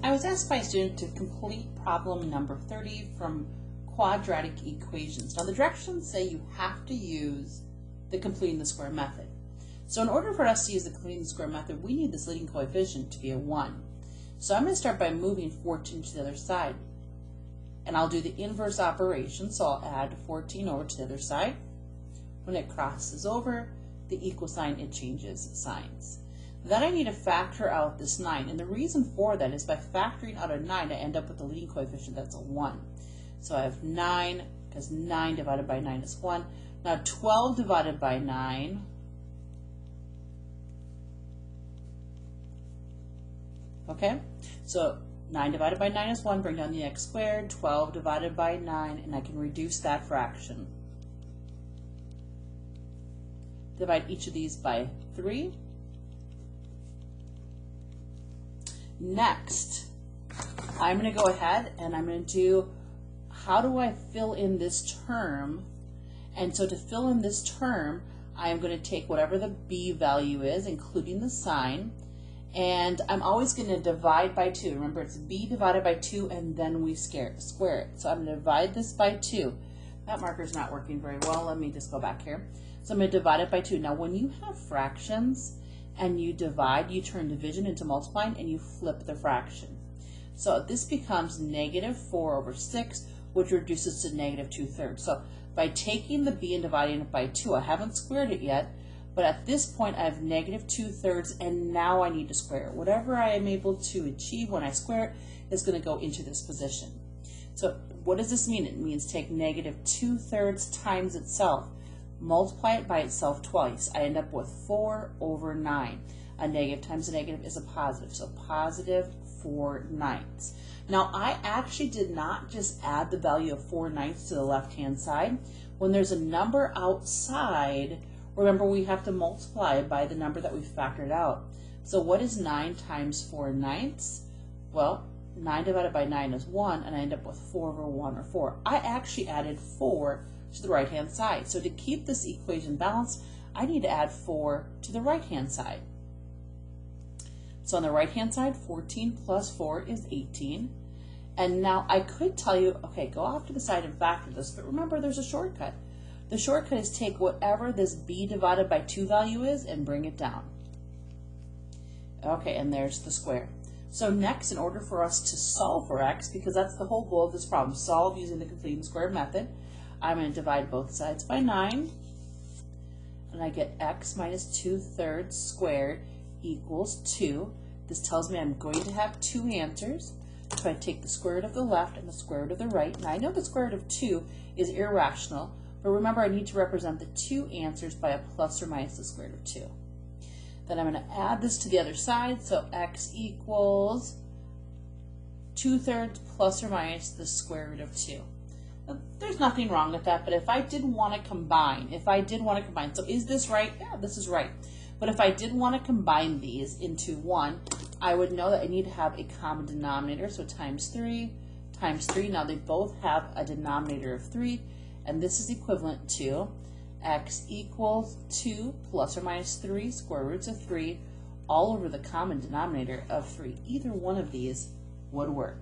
I was asked by a student to complete problem number 30 from quadratic equations. Now the directions say you have to use the completing the square method. So in order for us to use the completing the square method, we need this leading coefficient to be a 1. So I'm going to start by moving 14 to the other side. And I'll do the inverse operation, so I'll add 14 over to the other side. When it crosses over the equal sign, it changes signs. Then I need to factor out this 9, and the reason for that is by factoring out a 9, I end up with a leading coefficient that's a 1. So I have 9, because 9 divided by 9 is 1. Now 12 divided by 9, okay, so 9 divided by 9 is 1, bring down the x squared, 12 divided by 9, and I can reduce that fraction. Divide each of these by 3. Next, I'm going to go ahead and I'm going to do, how do I fill in this term? And so to fill in this term, I am going to take whatever the b value is, including the sign, and I'm always going to divide by 2. Remember, it's b divided by 2, and then we square it. So I'm going to divide this by 2. That marker's not working very well. Let me just go back here. So I'm going to divide it by 2. Now, when you have fractions and you divide, you turn division into multiplying, and you flip the fraction. So this becomes negative 4 over 6, which reduces to negative 2/3. So by taking the b and dividing it by 2, I haven't squared it yet, but at this point I have negative 2/3, and now I need to square it. Whatever I am able to achieve when I square it is going to go into this position. So what does this mean? It means take negative 2/3 times itself, multiply it by itself twice. I end up with 4 over 9. A negative times a negative is a positive, so positive 4/9. Now I actually did not just add the value of 4/9 to the left hand side. When there's a number outside, remember we have to multiply by the number that we factored out. So what is 9 times 4/9? Well, 9 divided by 9 is 1, and I end up with 4 over 1, or 4. I actually added 4 to the right hand side. So to keep this equation balanced, I need to add 4 to the right hand side. So on the right hand side, 14 plus 4 is 18. And now I could tell you, okay, go off to the side and factor this, but remember there's a shortcut. The shortcut is take whatever this b divided by 2 value is and bring it down. Okay, and there's the square. So next, in order for us to solve for x, because that's the whole goal of this problem, solve using the completing square method, I'm going to divide both sides by 9, and I get x minus 2/3 squared equals 2. This tells me I'm going to have 2 answers. So I take the square root of the left and the square root of the right. Now I know the square root of 2 is irrational, but remember I need to represent the 2 answers by a plus or minus the square root of 2. Then I'm going to add this to the other side, so x equals 2/3 plus or minus the square root of 2. Now, there's nothing wrong with that, but if I did want to combine, so is this right? Yeah, this is right. But if I did want to combine these into 1, I would know that I need to have a common denominator, so times 3 times 3. Now they both have a denominator of 3, and this is equivalent to x equals 2 plus or minus 3 square roots of 3 all over the common denominator of 3. Either one of these would work.